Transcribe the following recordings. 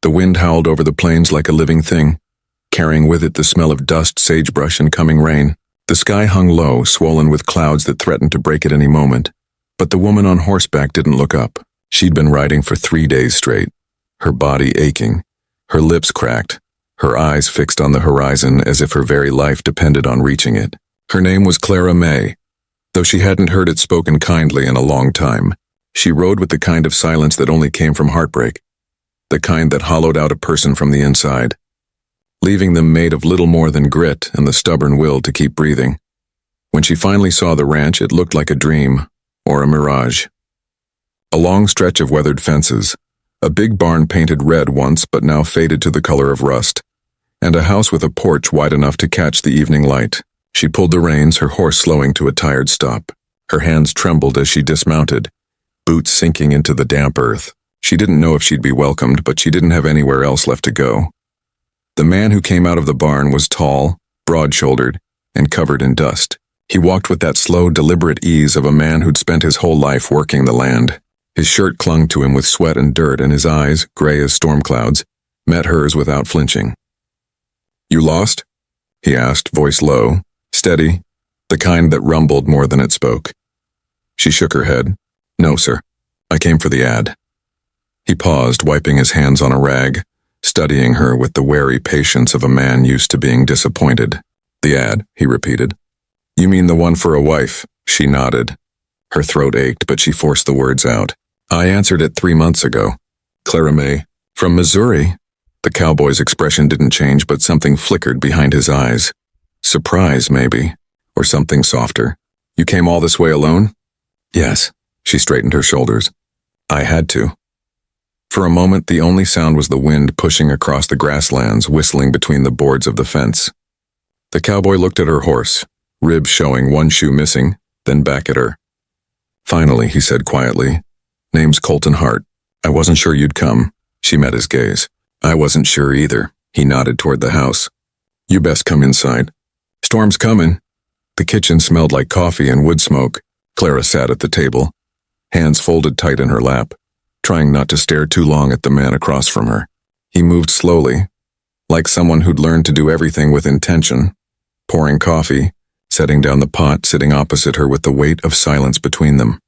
The wind howled over the plains like a living thing, carrying with it the smell of dust, sagebrush, and coming rain. The sky hung low, swollen with clouds that threatened to break at any moment. But the woman on horseback didn't look up. She'd been riding for 3 days straight, her body aching, her lips cracked, her eyes fixed on the horizon as if her very life depended on reaching it. Her name was Clara May, though she hadn't heard it spoken kindly in a long time. She rode with the kind of silence that only came from heartbreak, the kind that hollowed out a person from the inside, leaving them made of little more than grit and the stubborn will to keep breathing. When she finally saw the ranch, it looked like a dream, or a mirage. A long stretch of weathered fences, a big barn painted red once but now faded to the color of rust, and a house with a porch wide enough to catch the evening light. She pulled the reins, her horse slowing to a tired stop. Her hands trembled as she dismounted, boots sinking into the damp earth. She didn't know if she'd be welcomed, but she didn't have anywhere else left to go. The man who came out of the barn was tall, broad-shouldered, and covered in dust. He walked with that slow, deliberate ease of a man who'd spent his whole life working the land. His shirt clung to him with sweat and dirt, and his eyes, gray as storm clouds, met hers without flinching. "You lost?" he asked, voice low, steady, the kind that rumbled more than it spoke. She shook her head. "No, sir. I came for the ad." He paused, wiping his hands on a rag, studying her with the wary patience of a man used to being disappointed. "The ad," he repeated. "You mean the one for a wife?" She nodded. Her throat ached, but she forced the words out. "I answered it 3 months ago. Clara May, from Missouri." The cowboy's expression didn't change, but something flickered behind his eyes. Surprise, maybe, or something softer. "You came all this way alone?" "Yes." She straightened her shoulders. "I had to." For a moment, the only sound was the wind pushing across the grasslands, whistling between the boards of the fence. The cowboy looked at her horse, ribs showing, one shoe missing, then back at her. "Finally," he said quietly. "Name's Colton Hart. I wasn't sure you'd come." She met his gaze. "I wasn't sure either." He nodded toward the house. "You best come inside. Storm's coming." The kitchen smelled like coffee and wood smoke. Clara sat at the table, hands folded tight in her lap, trying not to stare too long at the man across from her. He moved slowly, like someone who'd learned to do everything with intention, pouring coffee, setting down the pot, sitting opposite her with the weight of silence between them.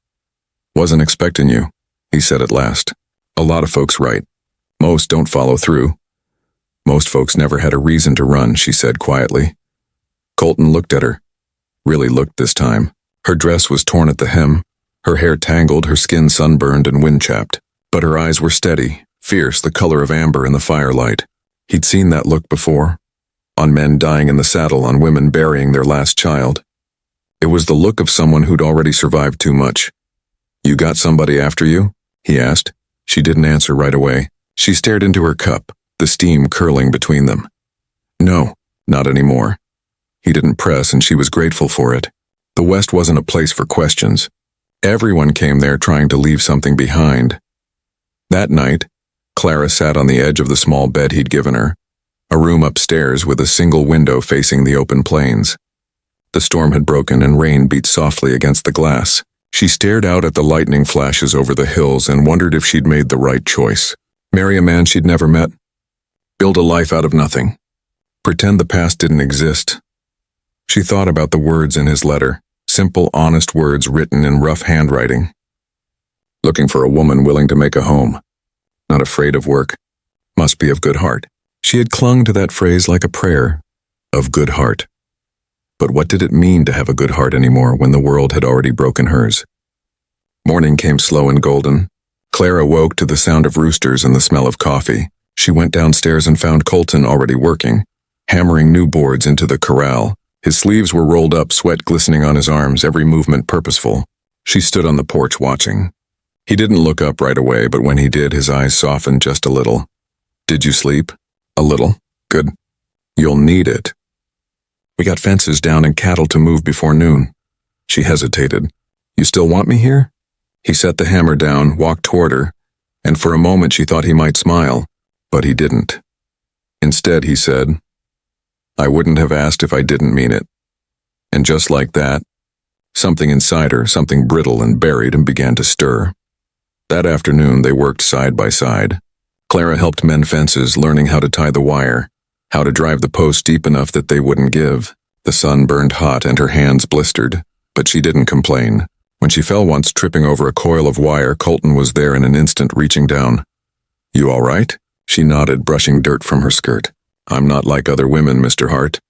"Wasn't expecting you," he said at last. "A lot of folks write. Most don't follow through." "Most folks never had a reason to run," she said quietly. Colton looked at her. Really looked this time. Her dress was torn at the hem, her hair tangled, her skin sunburned and wind-chapped. But her eyes were steady, fierce, the color of amber in the firelight. He'd seen that look before. On men dying in the saddle, on women burying their last child. It was the look of someone who'd already survived too much. "You got somebody after you?" he asked. She didn't answer right away. She stared into her cup, the steam curling between them. "No, not anymore." He didn't press, and she was grateful for it. The West wasn't a place for questions. Everyone came there trying to leave something behind. That night, Clara sat on the edge of the small bed he'd given her, a room upstairs with a single window facing the open plains. The storm had broken and rain beat softly against the glass. She stared out at the lightning flashes over the hills and wondered if she'd made the right choice. Marry a man she'd never met? Build a life out of nothing? Pretend the past didn't exist? She thought about the words in his letter, simple, honest words written in rough handwriting. Looking for a woman willing to make a home, not afraid of work, must be of good heart. She had clung to that phrase like a prayer, of good heart. But what did it mean to have a good heart anymore when the world had already broken hers? Morning came slow and golden. Clara woke to the sound of roosters and the smell of coffee. She went downstairs and found Colton already working, hammering new boards into the corral. His sleeves were rolled up, sweat glistening on his arms, every movement purposeful. She stood on the porch watching. He didn't look up right away, but when he did, his eyes softened just a little. "Did you sleep?" "A little." "Good. You'll need it. We got fences down and cattle to move before noon." She hesitated. "You still want me here?" He set the hammer down, walked toward her, and for a moment she thought he might smile, but he didn't. Instead, he said, "I wouldn't have asked if I didn't mean it." And just like that, something inside her, something brittle and buried, and began to stir. That afternoon they worked side by side, Clara helped mend fences, learning how to tie the wire, how to drive the posts deep enough that they wouldn't give. The sun burned hot and her hands blistered, but she didn't complain. When she fell once, tripping over a coil of wire, Colton was there in an instant, reaching down. "You all right?" She nodded, brushing dirt from her skirt. "I'm not like other women, Mr. Hart."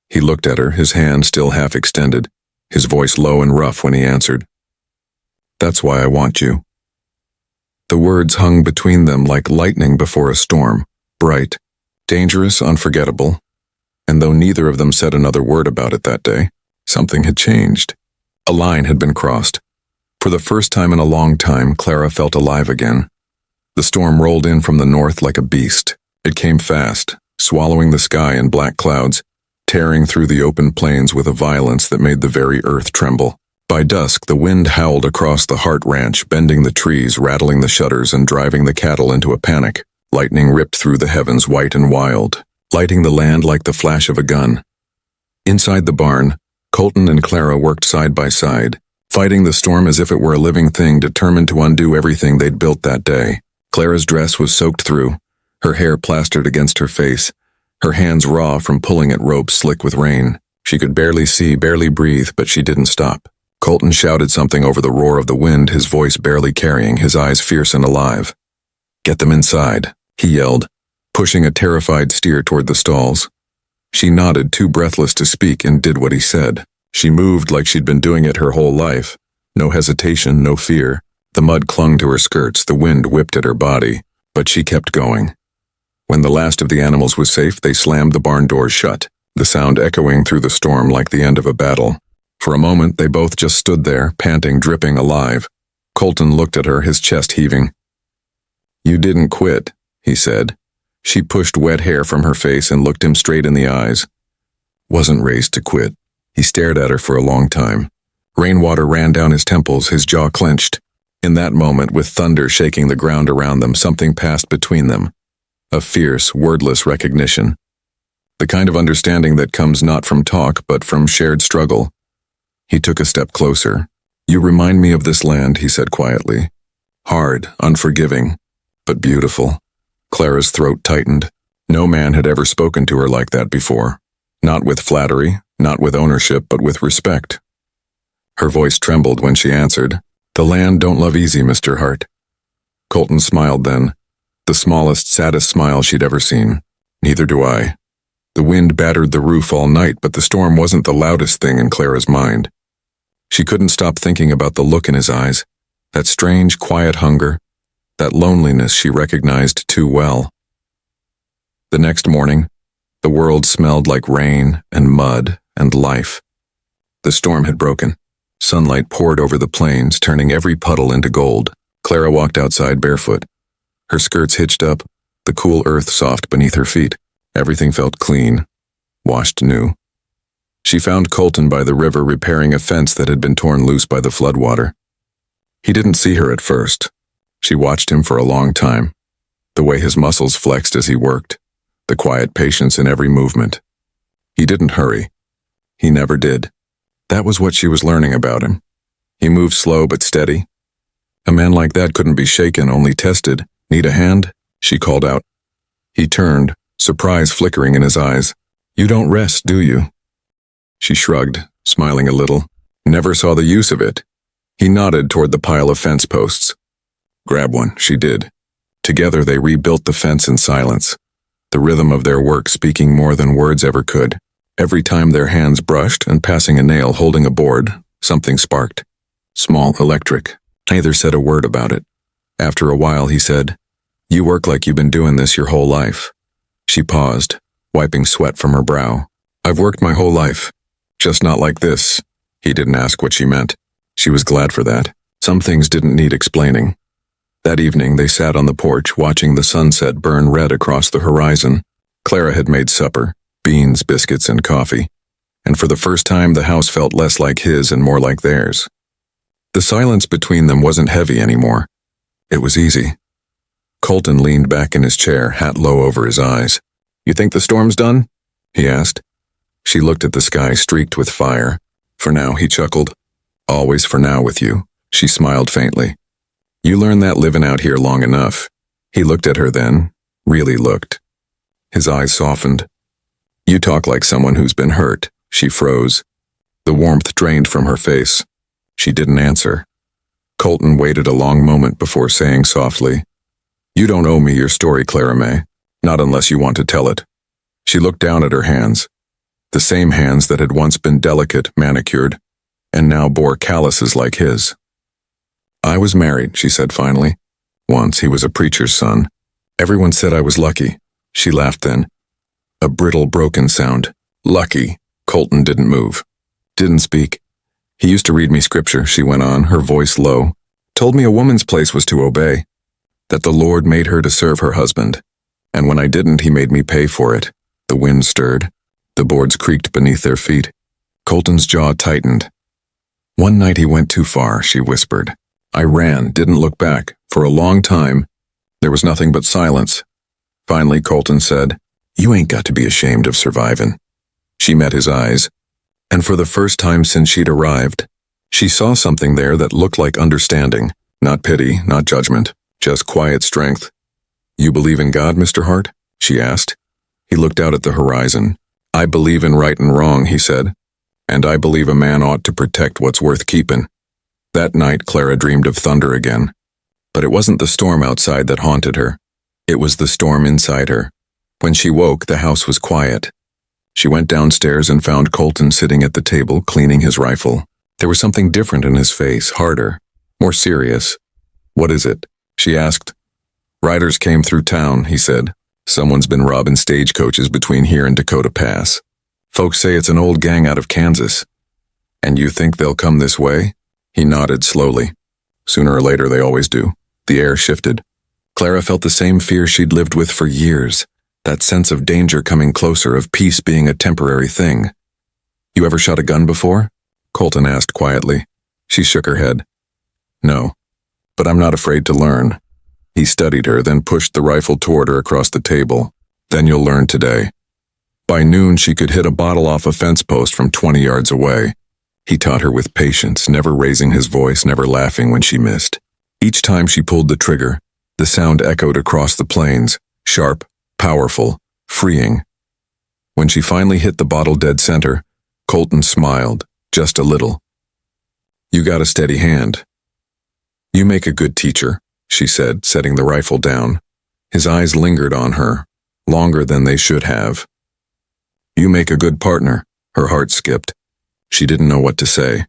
He looked at her, his hand still half extended, his voice low and rough when he answered. "That's why I want you." The words hung between them like lightning before a storm, bright, dangerous, unforgettable. And though neither of them said another word about it that day, something had changed. A line had been crossed. For the first time in a long time, Clara felt alive again. The storm rolled in from the north like a beast. It came fast, swallowing the sky in black clouds, tearing through the open plains with a violence that made the very earth tremble. By dusk, the wind howled across the Hart Ranch, bending the trees, rattling the shutters, and driving the cattle into a panic. Lightning ripped through the heavens white and wild, lighting the land like the flash of a gun. Inside the barn, Colton and Clara worked side by side, fighting the storm as if it were a living thing, determined to undo everything they'd built that day. Clara's dress was soaked through, her hair plastered against her face, her hands raw from pulling at ropes slick with rain. She could barely see, barely breathe, but she didn't stop. Colton shouted something over the roar of the wind, his voice barely carrying, his eyes fierce and alive. "Get them inside," he yelled, pushing a terrified steer toward the stalls. She nodded, too breathless to speak, and did what he said. She moved like she'd been doing it her whole life. No hesitation, no fear. The mud clung to her skirts, the wind whipped at her body, but she kept going. When the last of the animals was safe, they slammed the barn doors shut, the sound echoing through the storm like the end of a battle. For a moment, they both just stood there, panting, dripping, alive. Colton looked at her, his chest heaving. "You didn't quit," he said. She pushed wet hair from her face and looked him straight in the eyes. "Wasn't raised to quit." He stared at her for a long time. Rainwater ran down his temples, his jaw clenched. In that moment, with thunder shaking the ground around them, something passed between them. A fierce, wordless recognition. The kind of understanding that comes not from talk, but from shared struggle. He took a step closer. "You remind me of this land," he said quietly. "Hard, unforgiving, but beautiful." Clara's throat tightened. No man had ever spoken to her like that before. Not with flattery, not with ownership, but with respect. Her voice trembled when she answered, "The land don't love easy, Mr. Hart." Colton smiled then, the smallest, saddest smile she'd ever seen. "Neither do I." The wind battered the roof all night, but the storm wasn't the loudest thing in Clara's mind. She couldn't stop thinking about the look in his eyes, that strange, quiet hunger, that loneliness she recognized too well. The next morning, the world smelled like rain and mud and life. The storm had broken. Sunlight poured over the plains, turning every puddle into gold. Clara walked outside barefoot, her skirts hitched up, the cool earth soft beneath her feet. Everything felt clean, washed new. She found Colton by the river repairing a fence that had been torn loose by the floodwater. He didn't see her at first. She watched him for a long time, the way his muscles flexed as he worked, the quiet patience in every movement. He didn't hurry. He never did. That was what she was learning about him. He moved slow but steady. A man like that couldn't be shaken, only tested. "Need a hand?" she called out. He turned, surprise flickering in his eyes. "You don't rest, do you?" She shrugged, smiling a little. "Never saw the use of it." He nodded toward the pile of fence posts. "Grab one," she did. Together they rebuilt the fence in silence, the rhythm of their work speaking more than words ever could. Every time their hands brushed and passing a nail holding a board, something sparked. Small, electric. Neither said a word about it. After a while he said, "You work like you've been doing this your whole life." She paused, wiping sweat from her brow. "I've worked my whole life. Just not like this." He didn't ask what she meant. She was glad for that. Some things didn't need explaining. That evening they sat on the porch watching the sunset burn red across the horizon. Clara had made supper, beans, biscuits, and coffee. And for the first time the house felt less like his and more like theirs. The silence between them wasn't heavy anymore. It was easy. Colton leaned back in his chair, hat low over his eyes. "You think the storm's done?" he asked. She looked at the sky streaked with fire. "For now," he chuckled. "Always for now with you." She smiled faintly. "You learn that living out here long enough. He looked at her then, really looked. His eyes softened. You talk like someone who's been hurt. She froze. The warmth drained from her face. She didn't answer. Colton waited a long moment before saying softly, You don't owe me your story, Clara May. Not unless you want to tell it. She looked down at her hands. The same hands that had once been delicate, manicured, and now bore calluses like his. I was married, she said finally. Once he was a preacher's son. Everyone said I was lucky. She laughed then. A brittle, broken sound. Lucky. Colton didn't move. Didn't speak. He used to read me scripture, she went on, her voice low. Told me a woman's place was to obey. That the Lord made her to serve her husband. And when I didn't, he made me pay for it. The wind stirred. The boards creaked beneath their feet. Colton's jaw tightened. One night he went too far, she whispered. I ran, didn't look back. For a long time, there was nothing but silence. Finally, Colton said, You ain't got to be ashamed of surviving. She met his eyes, and for the first time since she'd arrived, she saw something there that looked like understanding, not pity, not judgment, just quiet strength. You believe in God, Mr. Hart? She asked. He looked out at the horizon. I believe in right and wrong, he said, and I believe a man ought to protect what's worth keeping. That night, Clara dreamed of thunder again. But it wasn't the storm outside that haunted her. It was the storm inside her. When she woke, the house was quiet. She went downstairs and found Colton sitting at the table, cleaning his rifle. There was something different in his face, harder, more serious. What is it? She asked. Riders came through town, he said. Someone's been robbing stagecoaches between here and Dakota Pass. Folks say it's an old gang out of Kansas. And you think they'll come this way? He nodded slowly. Sooner or later, they always do. The air shifted. Clara felt the same fear she'd lived with for years, that sense of danger coming closer, of peace being a temporary thing. You ever shot a gun before? Colton asked quietly. She shook her head. No, but I'm not afraid to learn. He studied her, then pushed the rifle toward her across the table. Then you'll learn today. By noon, she could hit a bottle off a fence post from 20 yards away. He taught her with patience, never raising his voice, never laughing when she missed. Each time she pulled the trigger, the sound echoed across the plains, sharp, powerful, freeing. When she finally hit the bottle dead center, Colton smiled, just a little. You got a steady hand. You make a good teacher, she said, setting the rifle down. His eyes lingered on her, longer than they should have. You make a good partner, her heart skipped. She didn't know what to say.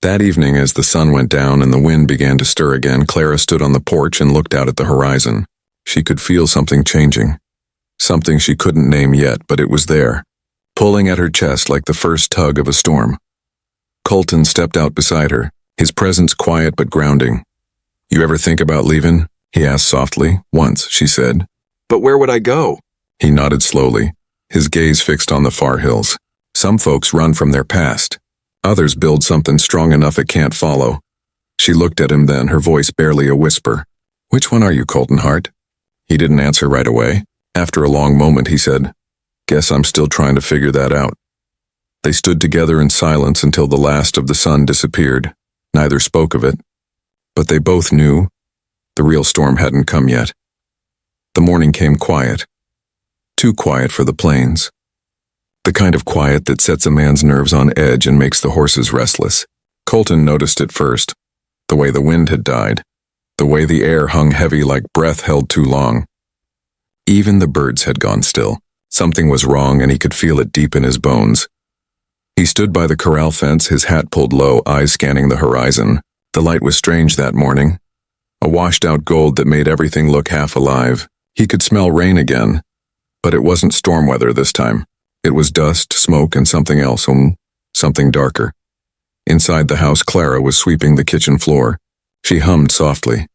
That evening, as the sun went down and the wind began to stir again, Clara stood on the porch and looked out at the horizon. She could feel something changing. Something she couldn't name yet, but it was there, pulling at her chest like the first tug of a storm. Colton stepped out beside her, his presence quiet but grounding. You ever think about leaving? He asked softly. Once, she said. But where would I go? He nodded slowly, his gaze fixed on the far hills. Some folks run from their past. Others build something strong enough it can't follow. She looked at him then, her voice barely a whisper. Which one are you, Colton Hart? He didn't answer right away. After a long moment, he said, Guess I'm still trying to figure that out. They stood together in silence until the last of the sun disappeared. Neither spoke of it. But they both knew the real storm hadn't come yet. The morning came quiet. Too quiet for the plains. The kind of quiet that sets a man's nerves on edge and makes the horses restless. Colton noticed it first. The way the wind had died. The way the air hung heavy like breath held too long. Even the birds had gone still. Something was wrong, and he could feel it deep in his bones. He stood by the corral fence, his hat pulled low, eyes scanning the horizon. The light was strange that morning. A washed-out gold that made everything look half alive. He could smell rain again. But it wasn't storm weather this time. It was dust, smoke, and something else, something darker. Inside the house, Clara was sweeping the kitchen floor. She hummed softly.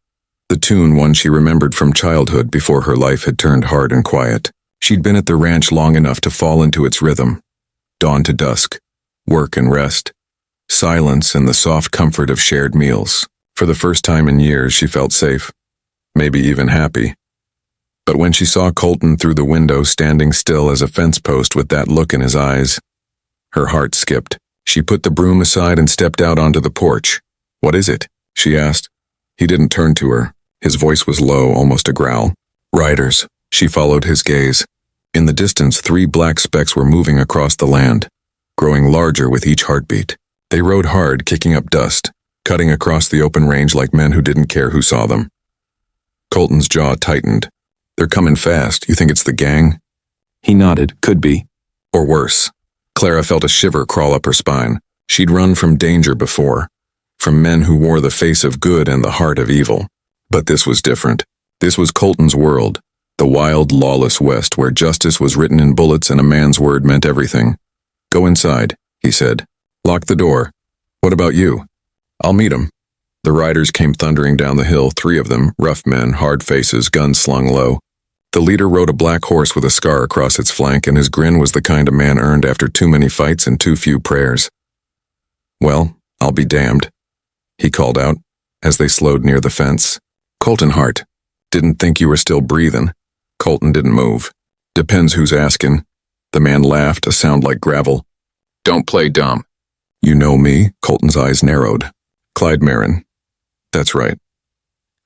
The tune one she remembered from childhood before her life had turned hard and quiet. She'd been at the ranch long enough to fall into its rhythm. Dawn to dusk. Work and rest. Silence and the soft comfort of shared meals. For the first time in years, she felt safe. Maybe even happy. But when she saw Colton through the window standing still as a fence post with that look in his eyes, her heart skipped. She put the broom aside and stepped out onto the porch. What is it? She asked. He didn't turn to her. His voice was low, almost a growl. Riders. She followed his gaze. In the distance, 3 black specks were moving across the land, growing larger with each heartbeat. They rode hard, kicking up dust, cutting across the open range like men who didn't care who saw them. Colton's jaw tightened. They're coming fast. You think it's the gang? He nodded. Could be. Or worse. Clara felt a shiver crawl up her spine. She'd run from danger before, from men who wore the face of good and the heart of evil. But this was different. This was Colton's world, the wild, lawless West where justice was written in bullets and a man's word meant everything. Go inside, he said. Lock the door. What about you? I'll meet him. The riders came thundering down the hill, 3 of them, rough men, hard faces, guns slung low. The leader rode a black horse with a scar across its flank, and his grin was the kind a man earned after too many fights and too few prayers. Well, I'll be damned, he called out, as they slowed near the fence. Colton Hart. Didn't think you were still breathing. Colton didn't move. Depends who's asking. The man laughed, a sound like gravel. Don't play dumb. You know me? Colton's eyes narrowed. Clyde Marin. That's right.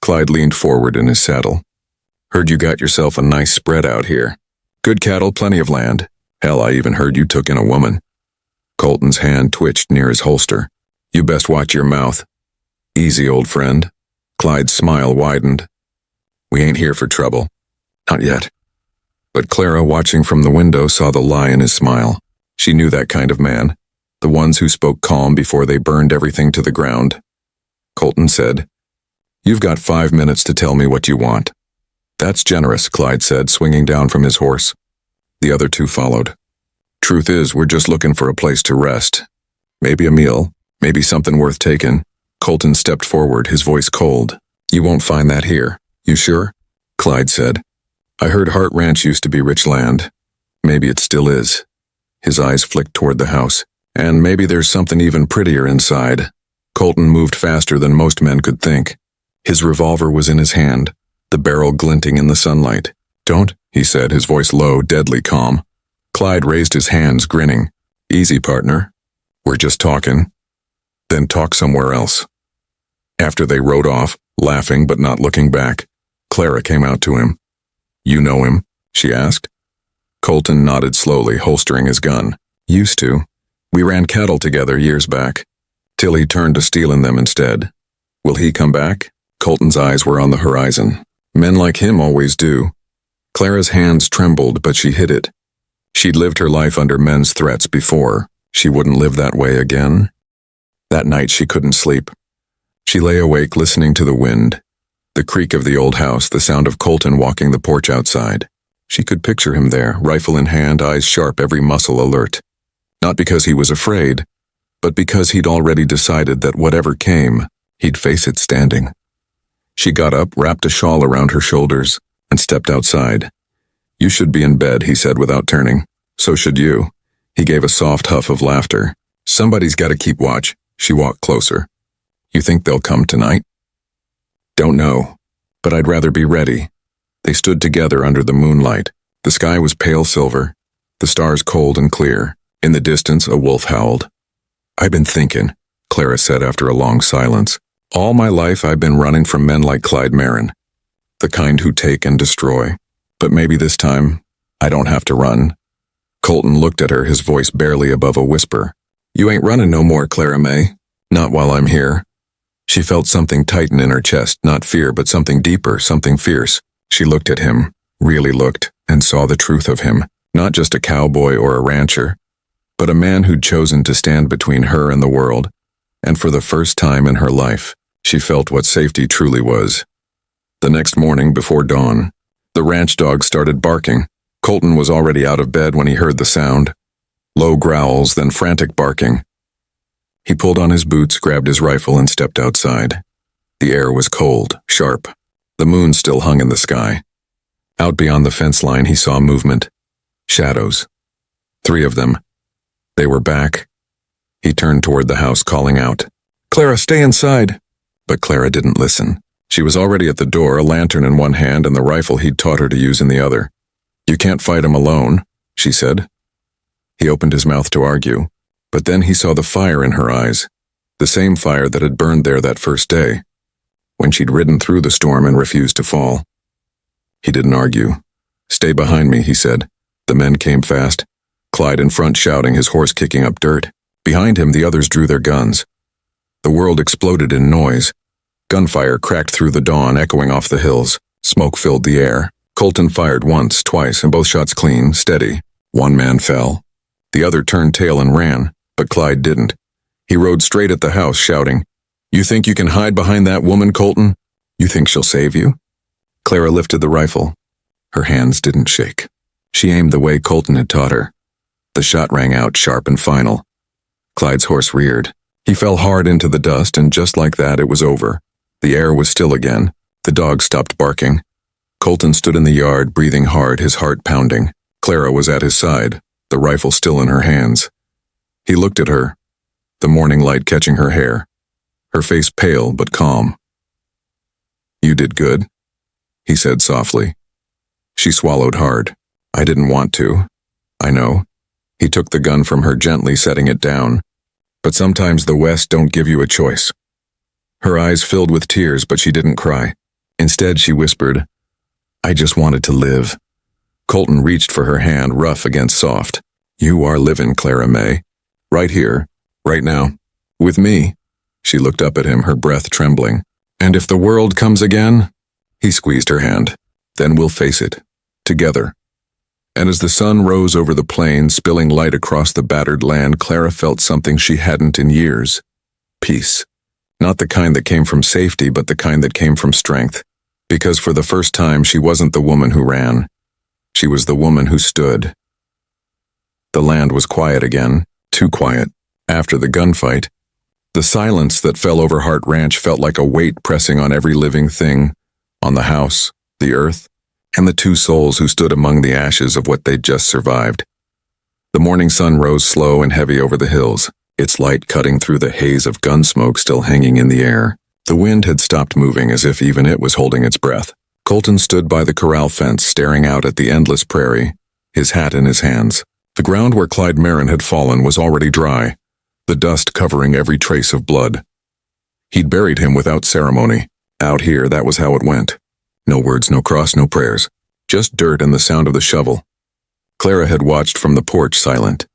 Clyde leaned forward in his saddle. Heard you got yourself a nice spread out here. Good cattle, plenty of land. Hell, I even heard you took in a woman. Colton's hand twitched near his holster. You best watch your mouth. Easy, old friend. Clyde's smile widened. We ain't here for trouble. Not yet. But Clara, watching from the window, saw the lie in his smile. She knew that kind of man. The ones who spoke calm before they burned everything to the ground. Colton said, You've got 5 minutes to tell me what you want. That's generous, Clyde said, swinging down from his horse. The other 2 followed. Truth is, we're just looking for a place to rest. Maybe a meal, maybe something worth taking. Colton stepped forward, his voice cold. You won't find that here. You sure? Clyde said. I heard Hart Ranch used to be rich land. Maybe it still is. His eyes flicked toward the house. And maybe there's something even prettier inside. Colton moved faster than most men could think. His revolver was in his hand, the barrel glinting in the sunlight. Don't, he said, his voice low, deadly calm. Clyde raised his hands, grinning. Easy, partner. We're just talking. Then talk somewhere else. After they rode off, laughing but not looking back, Clara came out to him. You know him? She asked. Colton nodded slowly, holstering his gun. Used to. We ran cattle together years back, till he turned to stealing them instead. Will he come back? Colton's eyes were on the horizon. Men like him always do. Clara's hands trembled, but she hid it. She'd lived her life under men's threats before. She wouldn't live that way again. That night she couldn't sleep. She lay awake listening to the wind, the creak of the old house, the sound of Colton walking the porch outside. She could picture him there, rifle in hand, eyes sharp, every muscle alert. Not because he was afraid, but because he'd already decided that whatever came, he'd face it standing. She got up, wrapped a shawl around her shoulders, and stepped outside. You should be in bed, he said without turning. So should you. He gave a soft huff of laughter. Somebody's got to keep watch. She walked closer. You think they'll come tonight? Don't know, but I'd rather be ready. They stood together under the moonlight. The sky was pale silver, the stars cold and clear. In the distance, a wolf howled. I've been thinking, Clara said after a long silence. All my life I've been running from men like Clyde Marin, the kind who take and destroy. But maybe this time, I don't have to run. Colton looked at her, his voice barely above a whisper. You ain't running no more, Clara May. Not while I'm here. She felt something tighten in her chest, not fear, but something deeper, something fierce. She looked at him, really looked, and saw the truth of him. Not just a cowboy or a rancher, but a man who'd chosen to stand between her and the world. And for the first time in her life, she felt what safety truly was. The next morning, before dawn, the ranch dog started barking. Colton was already out of bed when he heard the sound. Low growls, then frantic barking. He pulled on his boots, grabbed his rifle, and stepped outside. The air was cold, sharp. The moon still hung in the sky. Out beyond the fence line, he saw movement. Shadows. 3 of them. They were back. He turned toward the house, calling out, Clara, stay inside. But Clara didn't listen. She was already at the door, a lantern in one hand and the rifle he'd taught her to use in the other. You can't fight him alone, she said. He opened his mouth to argue, but then he saw the fire in her eyes, the same fire that had burned there that first day. when she'd ridden through the storm and refused to fall. He didn't argue. "Stay behind me," he said. The men came fast, Clyde in front shouting, his horse kicking up dirt. Behind him, the others drew their guns. The world exploded in noise. Gunfire cracked through the dawn, echoing off the hills. Smoke filled the air. Colton fired once, twice, and both shots clean, steady. One man fell. The other turned tail and ran, but Clyde didn't. He rode straight at the house, shouting, "You think you can hide behind that woman, Colton? You think she'll save you?" Clara lifted the rifle. Her hands didn't shake. She aimed the way Colton had taught her. The shot rang out, sharp and final. Clyde's horse reared. He fell hard into the dust, and just like that, it was over. The air was still again. The dog stopped barking. Colton stood in the yard, breathing hard, his heart pounding. Clara was at his side, the rifle still in her hands. He looked at her, the morning light catching her hair, her face pale but calm. "You did good," he said softly. She swallowed hard. "I didn't want to. I know." He took the gun from her gently, setting it down. "But sometimes the West don't give you a choice." Her eyes filled with tears, but she didn't cry. Instead, she whispered, "I just wanted to live." Colton reached for her hand, rough against soft. "You are living, Clara May. Right here, right now. With me." She looked up at him, her breath trembling. "And if the world comes again?" He squeezed her hand. "Then we'll face it. Together." And as the sun rose over the plain, spilling light across the battered land, Clara felt something she hadn't in years. Peace. Not the kind that came from safety, but the kind that came from strength. Because for the first time, she wasn't the woman who ran. She was the woman who stood. The land was quiet again, too quiet. After the gunfight, the silence that fell over Hart Ranch felt like a weight pressing on every living thing, on the house, the earth, and the two souls who stood among the ashes of what they'd just survived. The morning sun rose slow and heavy over the hills, its light cutting through the haze of gun smoke still hanging in the air. The wind had stopped moving, as if even it was holding its breath. Colton stood by the corral fence, staring out at the endless prairie, his hat in his hands. The ground where Clyde Marin had fallen was already dry, the dust covering every trace of blood. He'd buried him without ceremony. Out here, that was how it went. No words, no cross, no prayers. Just dirt and the sound of the shovel. Clara had watched from the porch, silent,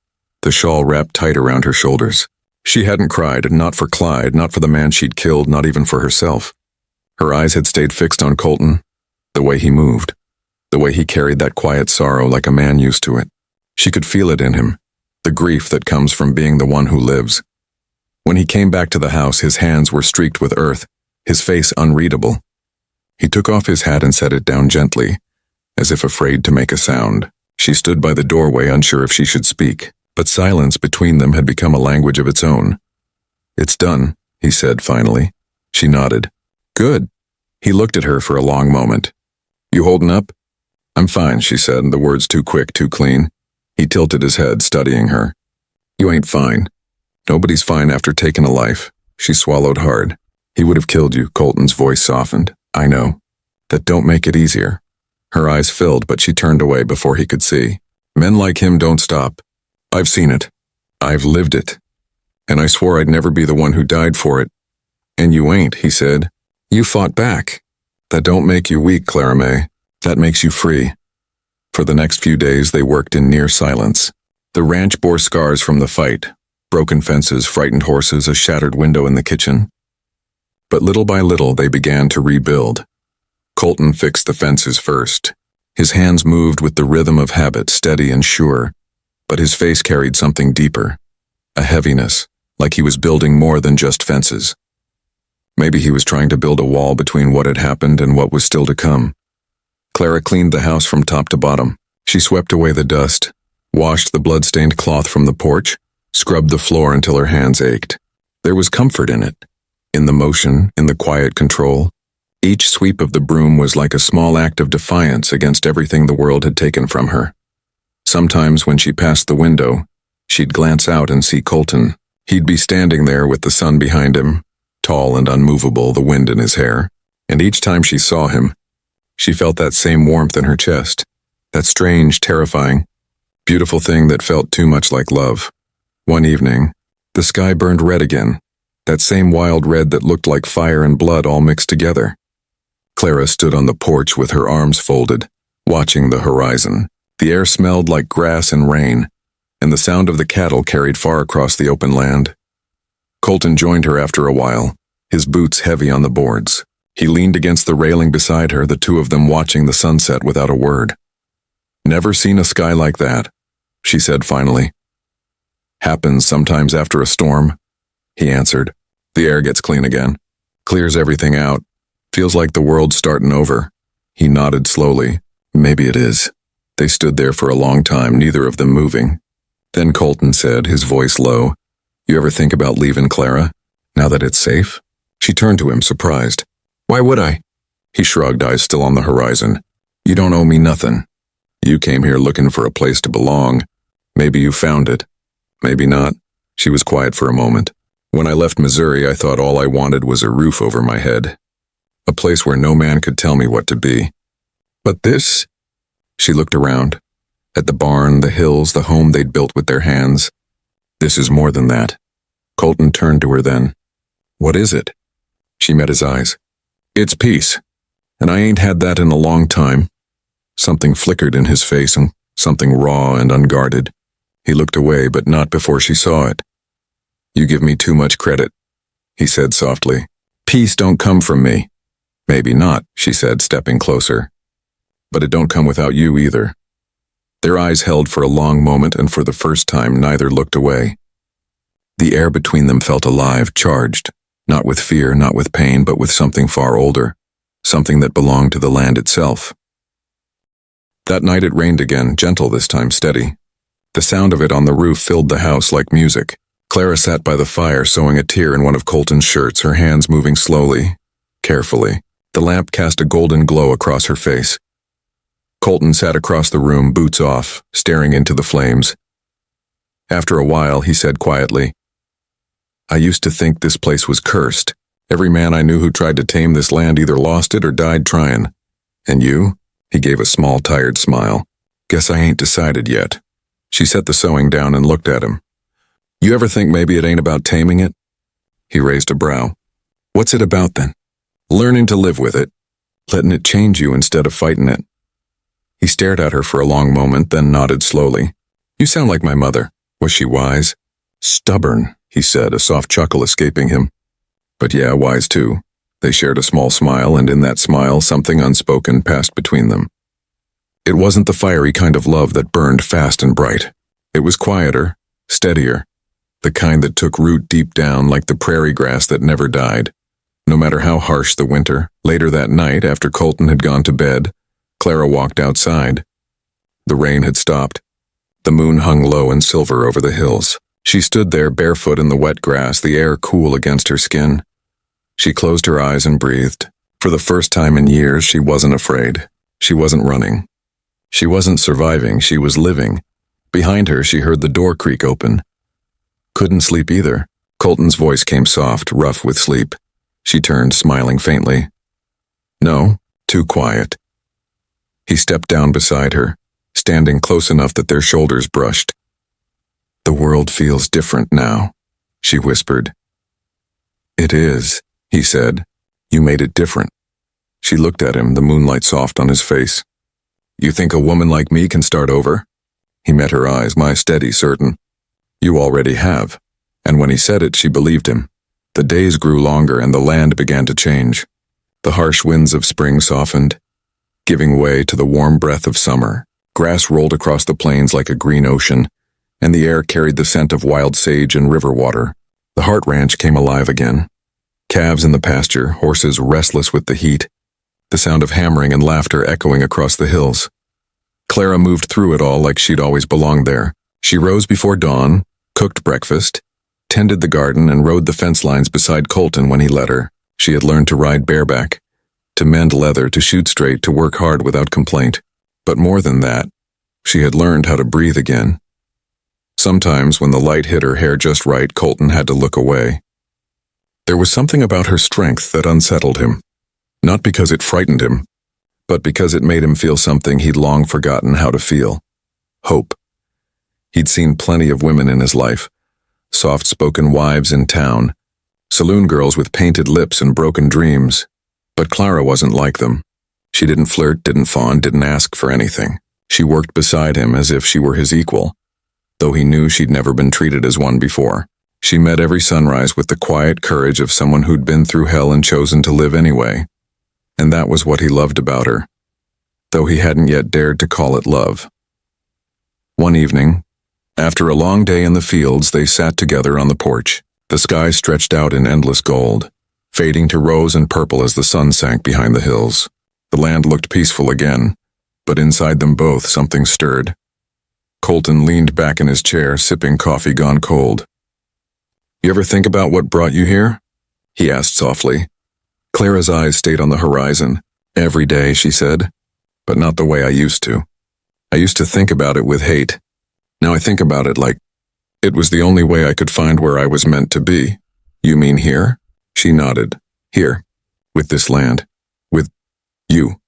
the shawl wrapped tight around her shoulders. She hadn't cried, not for Clyde, not for the man she'd killed, not even for herself. Her eyes had stayed fixed on Colton, the way he moved, the way he carried that quiet sorrow like a man used to it. She could feel it in him, the grief that comes from being the one who lives. When he came back to the house, his hands were streaked with earth, his face unreadable. He took off his hat and set it down gently, as if afraid to make a sound. She stood by the doorway, unsure if she should speak, but silence between them had become a language of its own. "It's done," he said finally. She nodded. "Good." He looked at her for a long moment. "You holding up?" "I'm fine," she said, the words too quick, too clean. He tilted his head, studying her. "You ain't fine. Nobody's fine after taking a life." She swallowed hard. "He would have killed you," Colton's voice softened. "I know. That don't make it easier." Her eyes filled, but she turned away before he could see. "Men like him don't stop. I've seen it. I've lived it. And I swore I'd never be the one who died for it." "And you ain't," he said. "You fought back. That don't make you weak, Clara May. That makes you free." For the next few days, they worked in near silence. The ranch bore scars from the fight, broken fences, frightened horses, a shattered window in the kitchen. But little by little, they began to rebuild. Colton fixed the fences first. His hands moved with the rhythm of habit, steady and sure, but his face carried something deeper, a heaviness, like he was building more than just fences. Maybe he was trying to build a wall between what had happened and what was still to come. Clara cleaned the house from top to bottom. She swept away the dust, washed the blood-stained cloth from the porch, scrubbed the floor until her hands ached. There was comfort in it, in the motion, in the quiet control. Each sweep of the broom was like a small act of defiance against everything the world had taken from her. Sometimes when she passed the window, she'd glance out and see Colton. He'd be standing there with the sun behind him, tall and unmovable, the wind in his hair. And each time she saw him, she felt that same warmth in her chest, that strange, terrifying, beautiful thing that felt too much like love. One evening, the sky burned red again, that same wild red that looked like fire and blood all mixed together. Clara stood on the porch with her arms folded, watching the horizon. The air smelled like grass and rain, and the sound of the cattle carried far across the open land. Colton joined her after a while, his boots heavy on the boards. He leaned against the railing beside her, the two of them watching the sunset without a word. "Never seen a sky like that," she said finally. "Happens sometimes after a storm," he answered. "The air gets clean again. Clears everything out. Feels like the world's starting over." He nodded slowly. "Maybe it is." They stood there for a long time, neither of them moving. Then Colton said, his voice low, "You ever think about leaving Clara, now that it's safe?" She turned to him, surprised. "Why would I?" He shrugged, eyes still on the horizon. "You don't owe me nothing. You came here looking for a place to belong. Maybe you found it. Maybe not." She was quiet for a moment. "When I left Missouri, I thought all I wanted was a roof over my head. A place where no man could tell me what to be. But this?" She looked around. At the barn, the hills, the home they'd built with their hands. "This is more than that." Colton turned to her then. "What is it?" She met his eyes. "It's peace. And I ain't had that in a long time." Something flickered in his face, and something raw and unguarded. He looked away, but not before she saw it. "You give me too much credit," he said softly. "Peace don't come from me." "Maybe not," she said, stepping closer. "But it don't come without you either." Their eyes held for a long moment, and for the first time neither looked away. The air between them felt alive, charged, not with fear, not with pain, but with something far older, something that belonged to the land itself. That night it rained again, gentle this time, steady. The sound of it on the roof filled the house like music. Clara sat by the fire, sewing a tear in one of Colton's shirts, her hands moving slowly, carefully. The lamp cast a golden glow across her face. Colton sat across the room, boots off, staring into the flames. After a while, he said quietly, "I used to think this place was cursed. Every man I knew who tried to tame this land either lost it or died trying. And you?" He gave a small, tired smile. "Guess I ain't decided yet." She set the sewing down and looked at him. "You ever think maybe it ain't about taming it?" He raised a brow. "What's it about then?" "Learning to live with it. Letting it change you instead of fighting it." He stared at her for a long moment, then nodded slowly. "You sound like my mother." Was she wise? "Stubborn," he said, a soft chuckle escaping him. "But yeah, wise too." They shared a small smile, and in that smile something unspoken passed between them. It wasn't the fiery kind of love that burned fast and bright. It was quieter, steadier, the kind that took root deep down like the prairie grass that never died. No matter how harsh the winter, later that night, after Colton had gone to bed, Clara walked outside. The rain had stopped. The moon hung low and silver over the hills. She stood there barefoot in the wet grass, the air cool against her skin. She closed her eyes and breathed. For the first time in years, she wasn't afraid. She wasn't running. She wasn't surviving, she was living. Behind her, she heard the door creak open. Couldn't sleep either. Colton's voice came soft, rough with sleep. She turned, smiling faintly. "No, too quiet." He stepped down beside her, standing close enough that their shoulders brushed. "The world feels different now," she whispered. "It is," he said. "You made it different." She looked at him, the moonlight soft on his face. "You think a woman like me can start over?" He met her eyes, my steady, certain. "You already have." And when he said it, she believed him. The days grew longer and the land began to change. The harsh winds of spring softened, giving way to the warm breath of summer. Grass rolled across the plains like a green ocean, and the air carried the scent of wild sage and river water. The Hart Ranch came alive again. Calves in the pasture, horses restless with the heat, the sound of hammering and laughter echoing across the hills. Clara moved through it all like she'd always belonged there. She rose before dawn, cooked breakfast, tended the garden, and rode the fence lines beside Colton when he let her. She had learned to ride bareback, to mend leather, to shoot straight, to work hard without complaint. But more than that, she had learned how to breathe again. Sometimes, when the light hit her hair just right, Colton had to look away. There was something about her strength that unsettled him, not because it frightened him, but because it made him feel something he'd long forgotten how to feel: hope. He'd seen plenty of women in his life, soft-spoken wives in town, Saloon girls with painted lips and broken dreams. But Clara wasn't like them. She didn't flirt, didn't fawn, didn't ask for anything. She worked beside him as if she were his equal, though he knew she'd never been treated as one before. She met every sunrise with the quiet courage of someone who'd been through hell and chosen to live anyway. And that was what he loved about her, though he hadn't yet dared to call it love. One evening, after a long day in the fields, they sat together on the porch. The sky stretched out in endless gold, fading to rose and purple as the sun sank behind the hills. The land looked peaceful again, but inside them both something stirred. Colton leaned back in his chair, sipping coffee gone cold. "You ever think about what brought you here?" he asked softly. Clara's eyes stayed on the horizon. "Every day," she said, "but not the way I used to. I used to think about it with hate. Now I think about it like it was the only way I could find where I was meant to be." "You mean here?" She nodded. "Here. With this land. With you."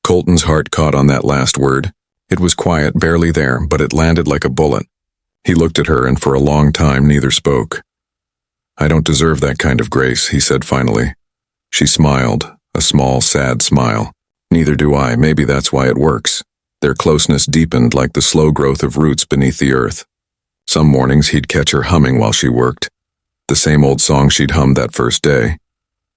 Colton's heart caught on that last word. It was quiet, barely there, but it landed like a bullet. He looked at her, and for a long time neither spoke. "I don't deserve that kind of grace," he said finally. She smiled, a small, sad smile. "Neither do I. Maybe that's why it works." Their closeness deepened like the slow growth of roots beneath the earth. Some mornings he'd catch her humming while she worked, the same old song she'd hummed that first day,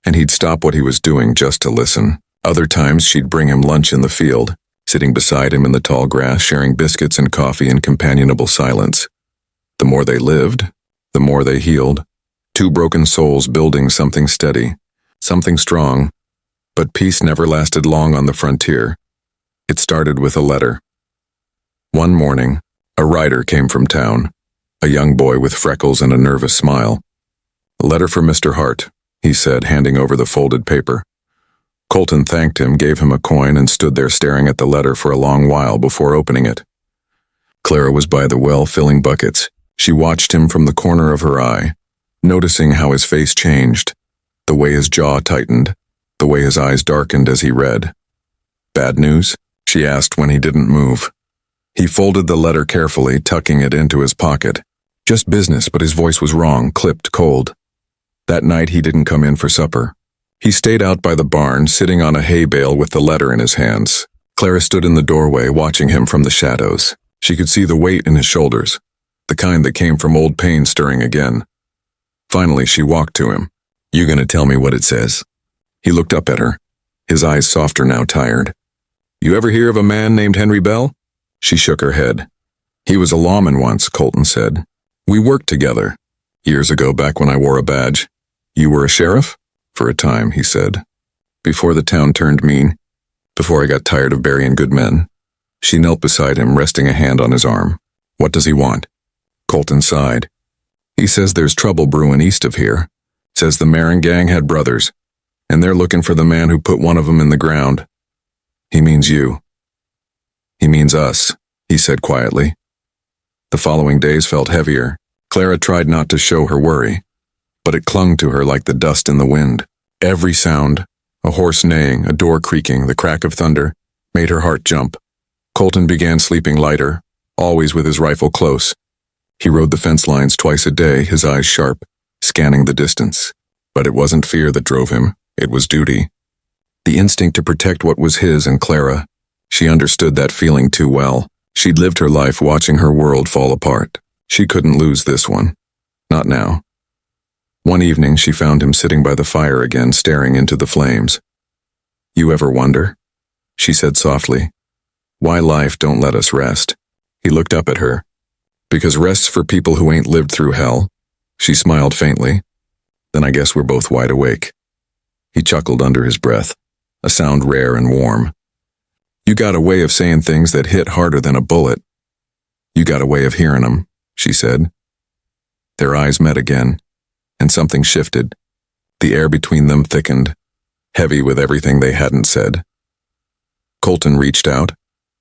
and he'd stop what he was doing just to listen. Other times she'd bring him lunch in the field, sitting beside him in the tall grass, sharing biscuits and coffee in companionable silence. The more they lived, the more they healed. Two broken souls building something steady, something strong. But peace never lasted long on the frontier. It started with a letter. One morning, a rider came from town, a young boy with freckles and a nervous smile. "A letter for Mr. Hart," he said, handing over the folded paper. Colton thanked him, gave him a coin, and stood there staring at the letter for a long while before opening it. Clara was by the well filling buckets. She watched him from the corner of her eye, noticing how his face changed, the way his jaw tightened, the way his eyes darkened as he read. "Bad news?" she asked when he didn't move. He folded the letter carefully, tucking it into his pocket. "Just business," but his voice was wrong, clipped, cold. That night he didn't come in for supper. He stayed out by the barn, sitting on a hay bale with the letter in his hands. Clara stood in the doorway, watching him from the shadows. She could see the weight in his shoulders, the kind that came from old pain stirring again. Finally, she walked to him. "You gonna tell me what it says?" He looked up at her, his eyes softer now, tired. "You ever hear of a man named Henry Bell?" She shook her head. "He was a lawman once," Colton said. "We worked together. Years ago, back when I wore a badge." "You were a sheriff?" "For a time," he said. "Before the town turned mean. Before I got tired of burying good men." She knelt beside him, resting a hand on his arm. "What does he want?" Colton sighed. "He says there's trouble brewing east of here. Says the Marin gang had brothers, and they're looking for the man who put one of them in the ground. He means you." "He means us," he said quietly. The following days felt heavier. Clara tried not to show her worry, but it clung to her like the dust in the wind. Every sound, a horse neighing, a door creaking, the crack of thunder, made her heart jump. Colton began sleeping lighter, always with his rifle close. He rode the fence lines twice a day, his eyes sharp, scanning the distance. But it wasn't fear that drove him, it was duty. The instinct to protect what was his and Clara. She understood that feeling too well. She'd lived her life watching her world fall apart. She couldn't lose this one. Not now. One evening she found him sitting by the fire again, staring into the flames. "You ever wonder?" she said softly. "Why life don't let us rest?" He looked up at her. "Because rest's for people who ain't lived through hell." She smiled faintly. "Then I guess we're both wide awake." He chuckled under his breath, a sound rare and warm. "You got a way of saying things that hit harder than a bullet." "You got a way of hearing 'em," she said. Their eyes met again, and something shifted. The air between them thickened, heavy with everything they hadn't said. Colton reached out,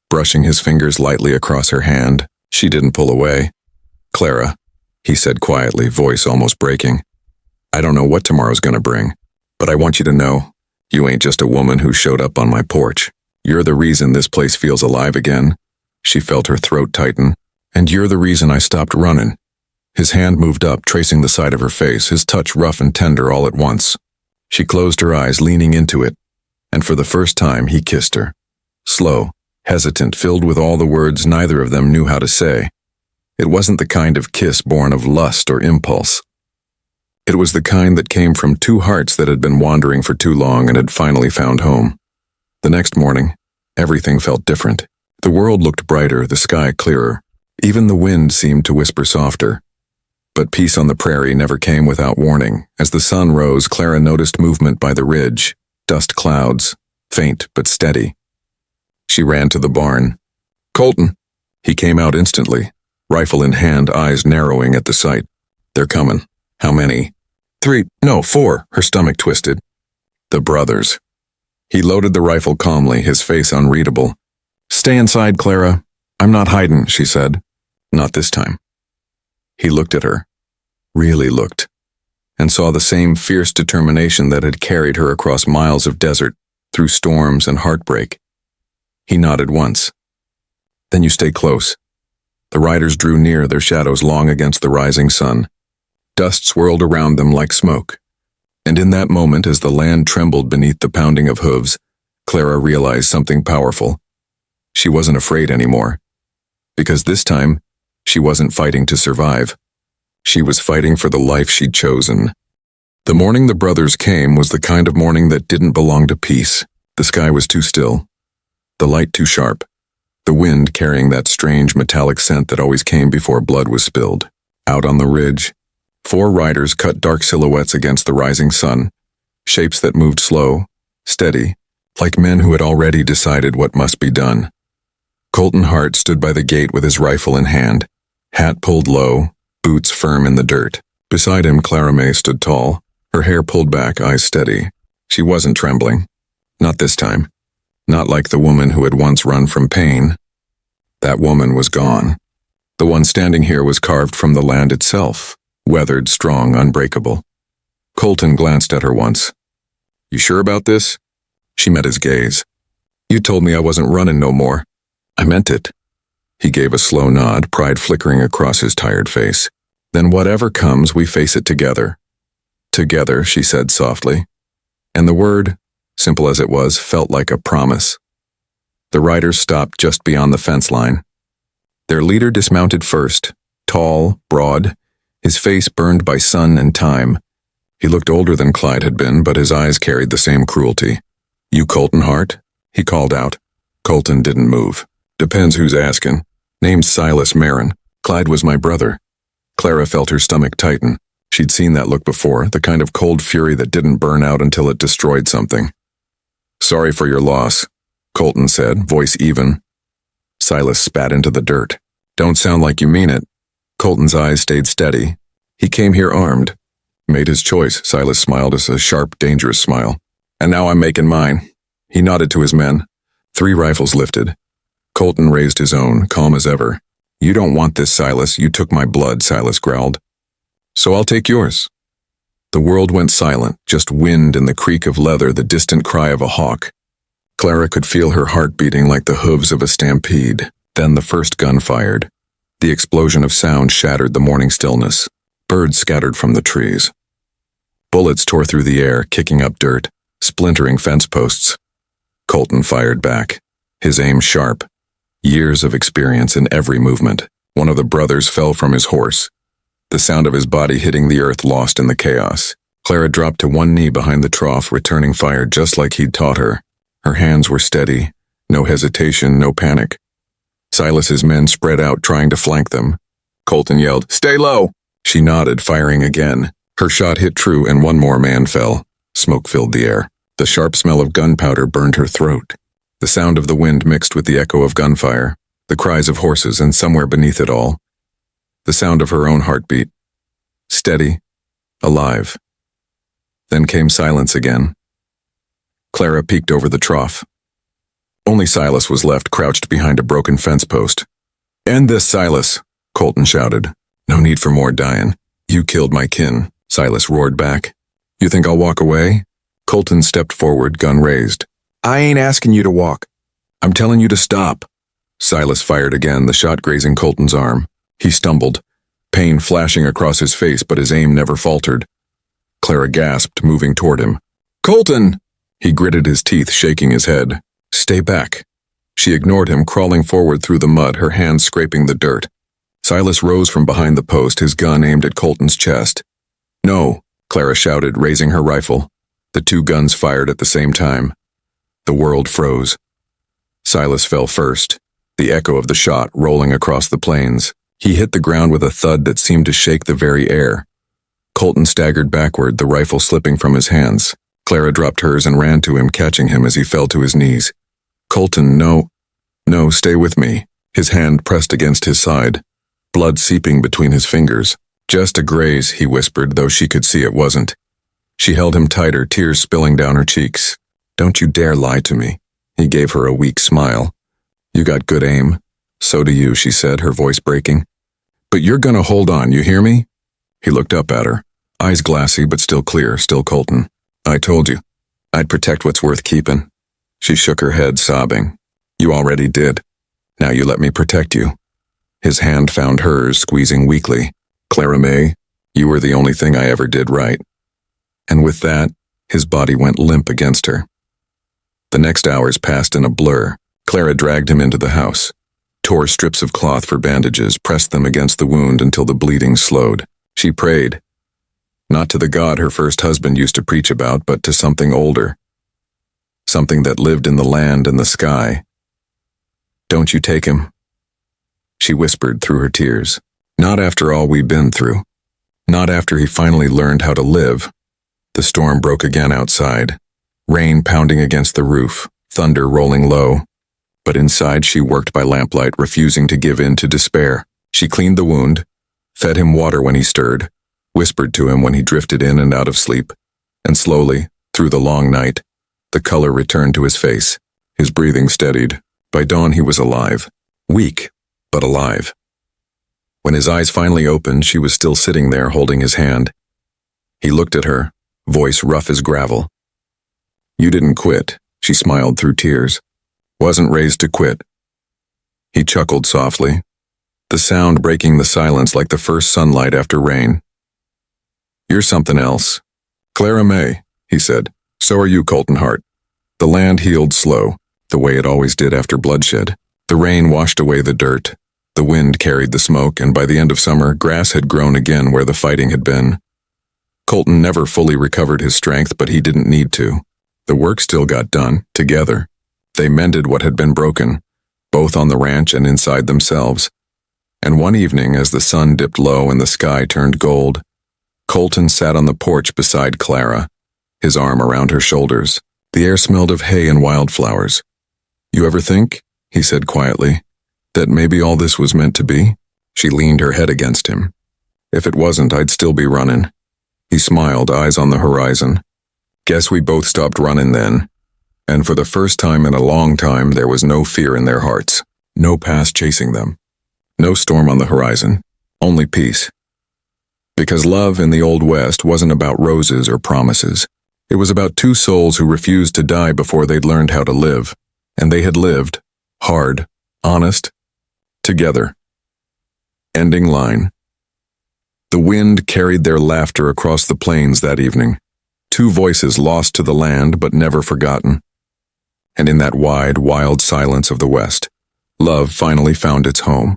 brushing his fingers lightly across her hand. She didn't pull away. "Clara," he said quietly, voice almost breaking. "I don't know what tomorrow's gonna bring, but I want you to know, you ain't just a woman who showed up on my porch. You're the reason this place feels alive again." She felt her throat tighten. "And you're the reason I stopped running." His hand moved up, tracing the side of her face, his touch rough and tender all at once. She closed her eyes, leaning into it, and for the first time he kissed her. Slow, hesitant, filled with all the words neither of them knew how to say. It wasn't the kind of kiss born of lust or impulse. It was the kind that came from two hearts that had been wandering for too long and had finally found home. The next morning, everything felt different. The world looked brighter, the sky clearer. Even the wind seemed to whisper softer. But peace on the prairie never came without warning. As the sun rose, Clara noticed movement by the ridge, dust clouds, faint but steady. She ran to the barn. "Colton!" He came out instantly, rifle in hand, eyes narrowing at the sight. "They're coming." "How many?" "4. Her stomach twisted. "The brothers." He loaded the rifle calmly, his face unreadable. "Stay inside, Clara. I'm not hiding," she said. "Not this time." He looked at her, really looked, and saw the same fierce determination that had carried her across miles of desert, through storms and heartbreak. He nodded once. "Then you stay close." The riders drew near, their shadows long against the rising sun. Dust swirled around them like smoke. And in that moment, as the land trembled beneath the pounding of hooves, Clara realized something powerful. She wasn't afraid anymore. Because this time, she wasn't fighting to survive. She was fighting for the life she'd chosen. The morning the brothers came was the kind of morning that didn't belong to peace. The sky was too still, the light too sharp, the wind carrying that strange metallic scent that always came before blood was spilled. Out on the ridge, 4 riders cut dark silhouettes against the rising sun, shapes that moved slow, steady, like men who had already decided what must be done. Colton Hart stood by the gate with his rifle in hand, hat pulled low, boots firm in the dirt. Beside him, Clara May stood tall, her hair pulled back, eyes steady. She wasn't trembling. Not this time. Not like the woman who had once run from pain. That woman was gone. The one standing here was carved from the land itself, weathered, strong, unbreakable. Colton glanced at her once. "You sure about this?" She met his gaze. "You told me I wasn't running no more." "I meant it." He gave a slow nod, pride flickering across his tired face. "Then whatever comes, we face it together." "Together," she said softly. And the word, simple as it was, felt like a promise. The riders stopped just beyond the fence line. Their leader dismounted first, tall, broad, his face burned by sun and time. He looked older than Clyde had been, but his eyes carried the same cruelty. "You Colton Hart?" he called out. Colton didn't move. "Depends who's asking. Name's Silas Marin. Clyde was my brother." Clara felt her stomach tighten. She'd seen that look before, the kind of cold fury that didn't burn out until it destroyed something. "Sorry for your loss," Colton said, voice even. Silas spat into the dirt. "Don't sound like you mean it." Colton's eyes stayed steady. "He came here armed." "Made his choice," Silas smiled, as a sharp, dangerous smile. "And now I'm making mine." He nodded to his men. 3 rifles lifted. Colton raised his own, calm as ever. "You don't want this, Silas. You took my blood," Silas growled. "So I'll take yours." The world went silent, just wind and the creak of leather, the distant cry of a hawk. Clara could feel her heart beating like the hooves of a stampede. Then the first gun fired. The explosion of sound shattered the morning stillness. Birds scattered from the trees. Bullets tore through the air, kicking up dirt, splintering fence posts. Colton fired back, his aim sharp. Years of experience in every movement. One of the brothers fell from his horse, the sound of his body hitting the earth lost in the chaos. Clara dropped to one knee behind the trough, returning fire just like he'd taught her. Her hands were steady, no hesitation, no panic. Silas's men spread out, trying to flank them. Colton yelled, "Stay low!" She nodded, firing again. Her shot hit true, and one more man fell. Smoke filled the air. The sharp smell of gunpowder burned her throat. The sound of the wind mixed with the echo of gunfire, the cries of horses, and somewhere beneath it all, the sound of her own heartbeat. Steady, alive. Then came silence again. Clara peeked over the trough. Only Silas was left, crouched behind a broken fence post. "End this, Silas," Colton shouted. "No need for more dying. You killed my kin," Silas roared back. "You think I'll walk away?" Colton stepped forward, gun raised. "I ain't asking you to walk. I'm telling you to stop." Silas fired again, the shot grazing Colton's arm. He stumbled, pain flashing across his face, but his aim never faltered. Clara gasped, moving toward him. "Colton!" He gritted his teeth, shaking his head. "Stay back." She ignored him, crawling forward through the mud, her hands scraping the dirt. Silas rose from behind the post, his gun aimed at Colton's chest. "No," Clara shouted, raising her rifle. The two guns fired at the same time. The world froze. Silas fell first, the echo of the shot rolling across the plains. He hit the ground with a thud that seemed to shake the very air. Colton staggered backward, the rifle slipping from his hands. Clara dropped hers and ran to him, catching him as he fell to his knees. "Colton, no. No, stay with me." His hand pressed against his side, blood seeping between his fingers. "Just a graze," he whispered, though she could see it wasn't. She held him tighter, tears spilling down her cheeks. "Don't you dare lie to me." He gave her a weak smile. "You got good aim." "So do you," she said, her voice breaking. "But you're gonna hold on, you hear me?" He looked up at her, eyes glassy but still clear, still Colton. "I told you, I'd protect what's worth keeping." She shook her head, sobbing. "You already did. Now you let me protect you." His hand found hers, squeezing weakly. "Clara May, you were the only thing I ever did right." And with that, his body went limp against her. The next hours passed in a blur. Clara dragged him into the house, tore strips of cloth for bandages, pressed them against the wound until the bleeding slowed. She prayed, not to the God her first husband used to preach about, but to something older, something that lived in the land and the sky. "Don't you take him," she whispered through her tears. "Not after all we've been through. Not after he finally learned how to live." The storm broke again outside, rain pounding against the roof, thunder rolling low. But inside she worked by lamplight, refusing to give in to despair. She cleaned the wound, fed him water when he stirred, whispered to him when he drifted in and out of sleep, and slowly, through the long night, the color returned to his face. His breathing steadied. By dawn he was alive, weak, but alive. When his eyes finally opened, she was still sitting there holding his hand. He looked at her, voice rough as gravel. "You didn't quit," she smiled through tears. "Wasn't raised to quit." He chuckled softly, the sound breaking the silence like the first sunlight after rain. "You're something else. Clara May," he said. "So are you, Colton Hart." The land healed slow, the way it always did after bloodshed. The rain washed away the dirt. The wind carried the smoke, and by the end of summer, grass had grown again where the fighting had been. Colton never fully recovered his strength, but he didn't need to. The work still got done, together. They mended what had been broken, both on the ranch and inside themselves. And one evening, as the sun dipped low and the sky turned gold, Colton sat on the porch beside Clara, his arm around her shoulders. The air smelled of hay and wildflowers. "You ever think," he said quietly, "that maybe all this was meant to be?" She leaned her head against him. "If it wasn't, I'd still be running." He smiled, eyes on the horizon. "Guess we both stopped running then." And for the first time in a long time, there was no fear in their hearts, no past chasing them, no storm on the horizon, only peace. Because love in the Old West wasn't about roses or promises. It was about two souls who refused to die before they'd learned how to live. And they had lived, hard, honest, together. Ending line. The wind carried their laughter across the plains that evening. Two voices lost to the land but never forgotten. And in that wide, wild silence of the West, love finally found its home.